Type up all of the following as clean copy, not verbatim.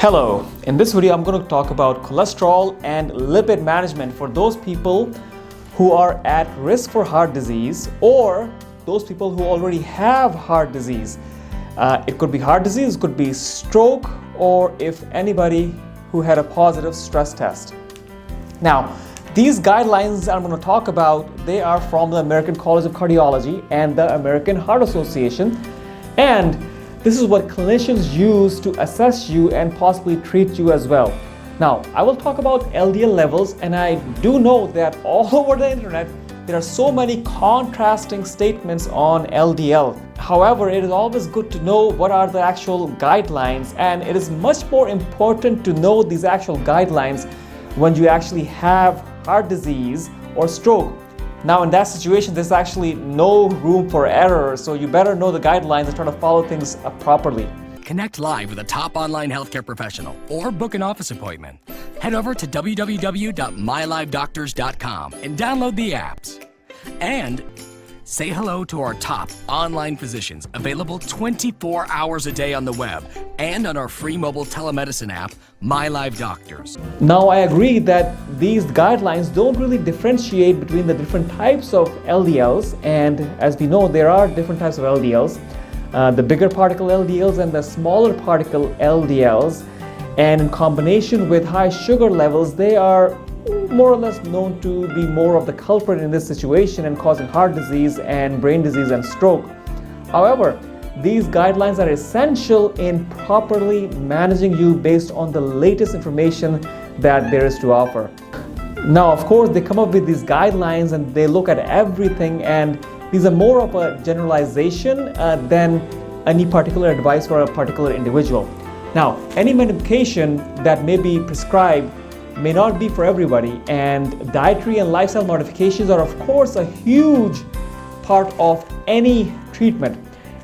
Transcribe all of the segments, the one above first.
Hello, in this video I'm going to talk about cholesterol and lipid management for those people who are at risk for heart disease or those people who already have heart disease. It could be heart disease, it could be stroke, or if anybody who had a positive stress test. Now, these guidelines I'm going to talk about, they are from the American College of Cardiology and the American Heart Association, and this is what clinicians use to assess you and possibly treat you as well. Now, I will talk about LDL levels, and I do know that all over the internet, there are so many contrasting statements on LDL. However, it is always good to know what are the actual guidelines, and it is much more important to know these actual guidelines when you actually have heart disease or stroke. Now, in that situation, there's actually no room for error, so you better know the guidelines and try to follow things properly. Connect live with a top online healthcare professional or book an office appointment. Head over to www.mylivedoctors.com and download the apps. And say hello to our top online physicians, available 24 hours a day on the web and on our free mobile telemedicine app, My Live Doctors. Now, I agree that these guidelines don't really differentiate between the different types of LDLs, and as we know, there are different types of LDLs. The bigger particle LDLs and the smaller particle LDLs, and in combination with high sugar levels, they are more or less known to be more of the culprit in this situation and causing heart disease and brain disease and stroke. However, these guidelines are essential in properly managing you based on the latest information that there is to offer. Now, of course, they come up with these guidelines and they look at everything, and these are more of a generalization than any particular advice for a particular individual. Now, any medication that may be prescribed may not be for everybody, and dietary and lifestyle modifications are of course a huge part of any treatment.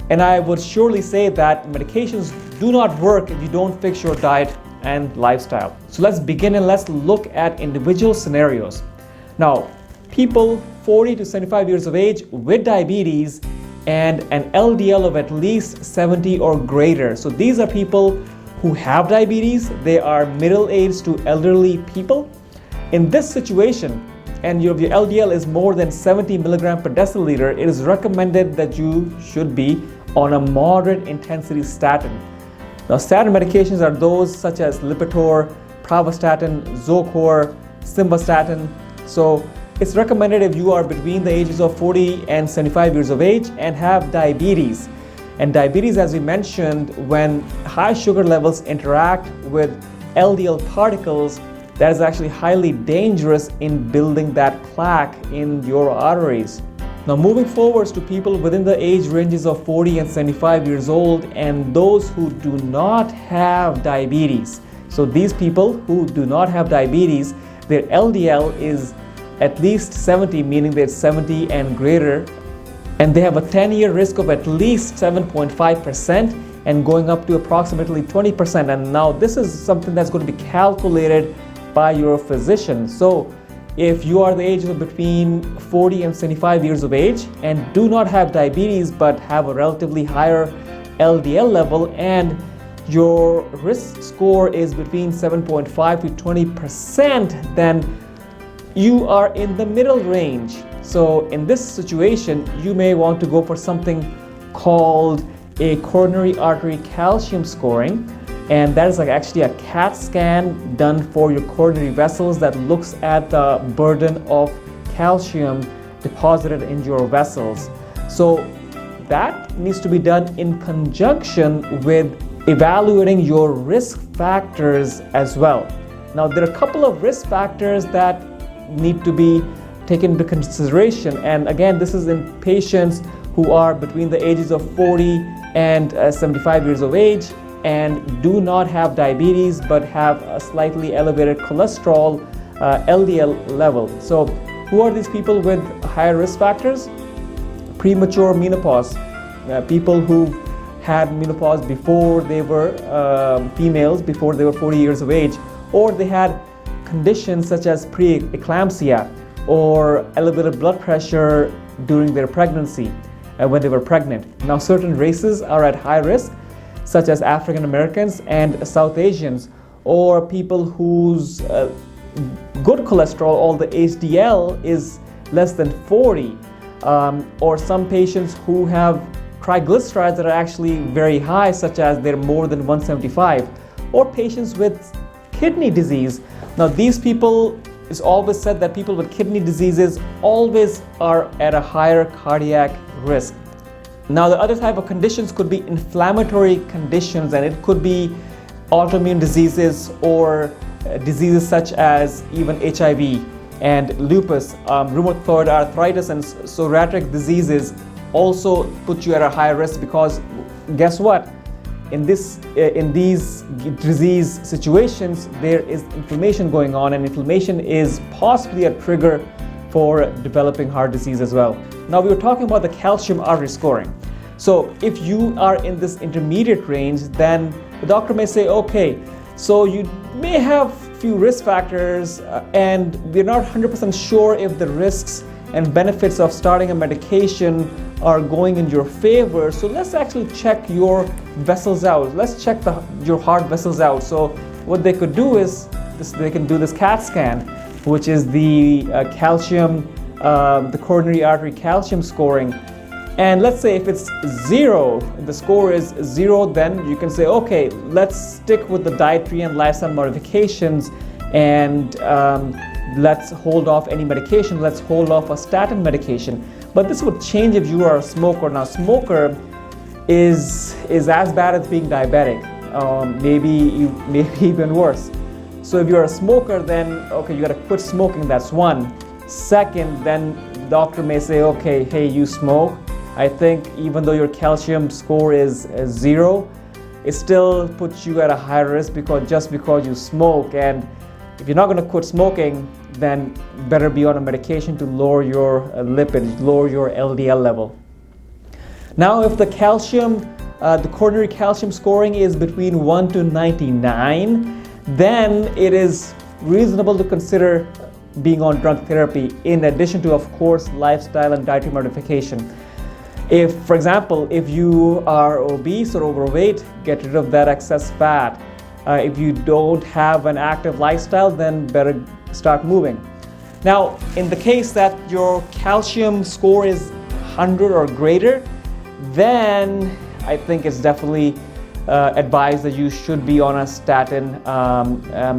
And I would surely say that medications do not work if you don't fix your diet and lifestyle. So let's begin and let's look at individual scenarios. Now, people 40 to 75 years of age with diabetes and an LDL of at least 70 or greater. So these are people who have diabetes, they are middle-aged to elderly people. In this situation, and your LDL is more than 70 milligram per deciliter, it is recommended that you should be on a moderate intensity statin. Now, statin medications are those such as Lipitor, Pravastatin, Zocor, Simvastatin. So it's recommended if you are between the ages of 40 and 75 years of age and have diabetes. And diabetes, as we mentioned, when high sugar levels interact with LDL particles, that is actually highly dangerous in building that plaque in your arteries. Now, moving forwards to people within the age ranges of 40 and 75 years old and those who do not have diabetes. So these people who do not have diabetes, their LDL is at least 70, meaning they're 70 and greater, and they have a 10-year risk of at least 7.5% and going up to approximately 20%. And now this is something that's going to be calculated by your physician. So if you are the age of between 40 and 75 years of age and do not have diabetes but have a relatively higher LDL level and your risk score is between 7.5 to 20%, then you are in the middle range. So in this situation, you may want to go for something called a coronary artery calcium scoring, and that is actually a CAT scan done for your coronary vessels that looks at the burden of calcium deposited in your vessels. So that needs to be done in conjunction with evaluating your risk factors as well. Now, there are a couple of risk factors that need to be taken into consideration, and again, this is in patients who are between the ages of 40 and 75 years of age and do not have diabetes but have a slightly elevated cholesterol LDL level. So who are these people with higher risk factors? Premature menopause, people who had menopause before they were females, before they were 40 years of age, or they had conditions such as preeclampsia or elevated blood pressure during their pregnancy, when they were pregnant. Now, certain races are at high risk. such as African Americans and South Asians, or people whose good cholesterol, or the HDL, is less than 40, or some patients who have triglycerides that are actually very high, such as they're more than 175, or patients with kidney disease. Now, these people, it's always said that people with kidney diseases always are at a higher cardiac risk. Now, the other type of conditions could be inflammatory conditions, and it could be autoimmune diseases or diseases such as even HIV and lupus, rheumatoid arthritis, and psoriatic diseases also put you at a higher risk, because guess what? In these disease situations, there is inflammation going on, and inflammation is possibly a trigger for developing heart disease as well. Now, we were talking about the calcium artery scoring. So if you are in this intermediate range, then the doctor may say, okay, so you may have few risk factors, and we're not 100% sure if the risks and benefits of starting a medication are going in your favor. So let's actually check your vessels out. Let's check your heart vessels out. So what they could do is they can do this CAT scan, which is the the coronary artery calcium scoring. And let's say if it's 0, if the score is 0, then you can say, okay, let's stick with the dietary and lifestyle modifications, and let's hold off any medication. Let's hold off a statin medication. But this would change if you are a smoker. Now, smoker is as bad as being diabetic, maybe even worse. So if you're a smoker, then okay, you got to quit smoking. That's one. Second, then the doctor may say, okay, hey, you smoke. I think even though your calcium score is 0, it still puts you at a higher risk just because you smoke. And if you're not going to quit smoking, then better be on a medication to lower your lipids, lower your LDL level. Now, if the coronary calcium scoring is between 1 to 99, then it is reasonable to consider being on drug therapy, in addition to, of course, lifestyle and dietary modification. If, for example, if you are obese or overweight, get rid of that excess fat. If you don't have an active lifestyle, then better start moving. Now, in the case that your calcium score is 100 or greater, then I think it's definitely advised that you should be on a statin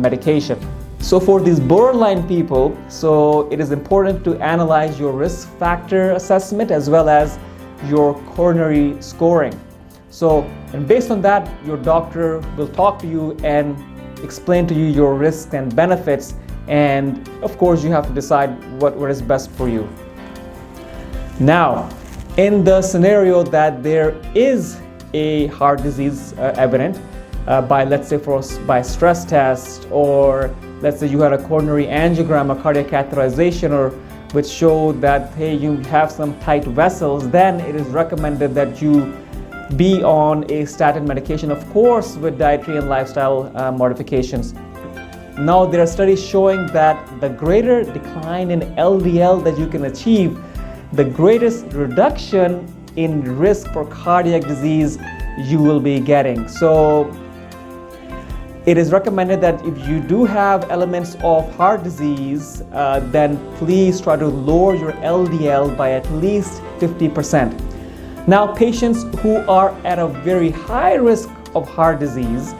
medication. So for these borderline people, so it is important to analyze your risk factor assessment as well as your coronary scoring. So, and based on that, your doctor will talk to you and explain to you your risks and benefits, and of course you have to decide what is best for you. Now, in the scenario that there is a heart disease evident by, let's say, by stress test, or let's say you had a coronary angiogram, a cardiac catheterization, or which showed that, hey, you have some tight vessels, then it is recommended that you be on a statin medication, of course, with dietary and lifestyle modifications. Now, there are studies showing that the greater decline in LDL that you can achieve, the greatest reduction in risk for cardiac disease you will be getting. So it is recommended that if you do have elements of heart disease, then please try to lower your LDL by at least 50%. Now, patients who are at a very high risk of heart disease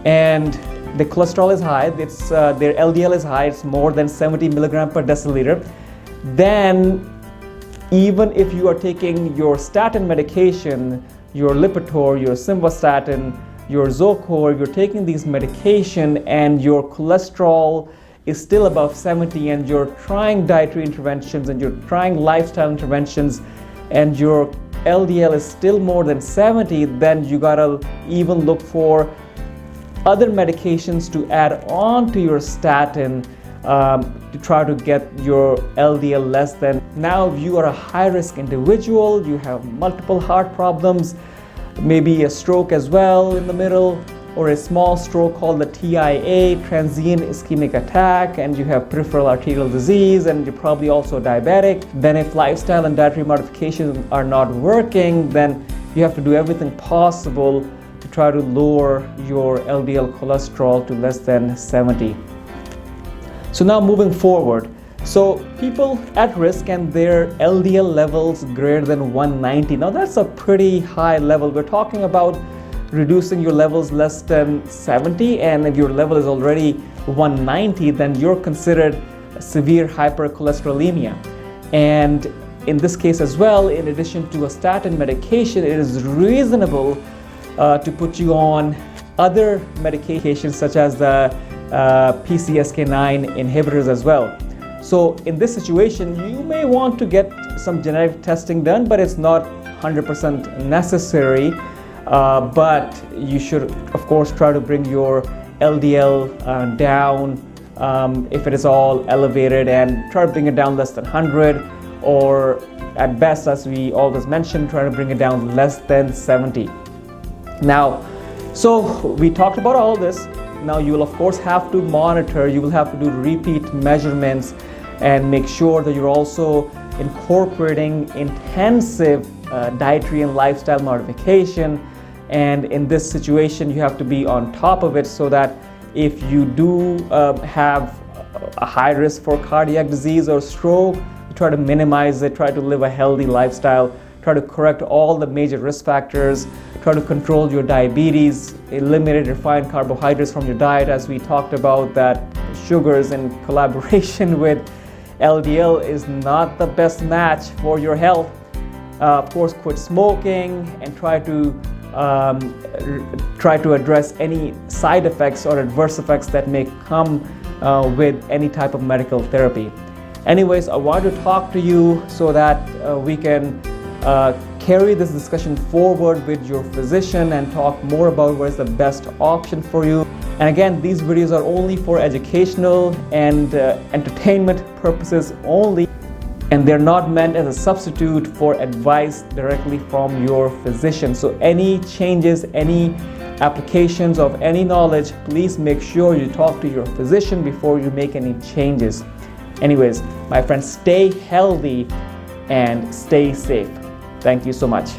and the cholesterol is high, their LDL is high, it's more than 70 milligram per deciliter, then even if you are taking your statin medication, your Lipitor, your Simvastatin, your Zocor, if you're taking these medication and your cholesterol is still above 70, and you're trying dietary interventions and you're trying lifestyle interventions and your LDL is still more than 70, then you gotta even look for other medications to add on to your statin to try to get your LDL less than. Now, if you are a high-risk individual, you have multiple heart problems, maybe a stroke as well in the middle, or a small stroke called the TIA, transient ischemic attack, and you have peripheral arterial disease, and you're probably also diabetic, then if lifestyle and dietary modifications are not working, then you have to do everything possible to try to lower your LDL cholesterol to less than 70. So now moving forward, so people at risk and their LDL levels greater than 190. Now that's a pretty high level. We're talking about reducing your levels less than 70, and if your level is already 190, then you're considered severe hypercholesterolemia. And in this case as well, in addition to a statin medication, it is reasonable to put you on other medications such as the PCSK9 inhibitors as well. So in this situation, you may want to get some genetic testing done, but it's not 100% necessary. But you should, of course, try to bring your LDL down if it is all elevated, and try to bring it down less than 100, or at best, as we always mention, try to bring it down less than 70. Now, so we talked about all this. Now you will of course have to monitor, you will have to do repeat measurements and make sure that you're also incorporating intensive dietary and lifestyle modification. And in this situation, you have to be on top of it so that if you do have a high risk for cardiac disease or stroke, you try to minimize it, try to live a healthy lifestyle, try to correct all the major risk factors, try to control your diabetes, eliminate refined carbohydrates from your diet, as we talked about that sugars in collaboration with LDL is not the best match for your health. Of course, quit smoking and try to address any side effects or adverse effects that may come with any type of medical therapy. Anyways, I want to talk to you so that we can carry this discussion forward with your physician and talk more about what is the best option for you. And again, these videos are only for educational and entertainment purposes only, and they're not meant as a substitute for advice directly from your physician. So any changes, any applications of any knowledge, please make sure you talk to your physician before you make any changes. Anyways, my friends, stay healthy and stay safe. Thank you so much.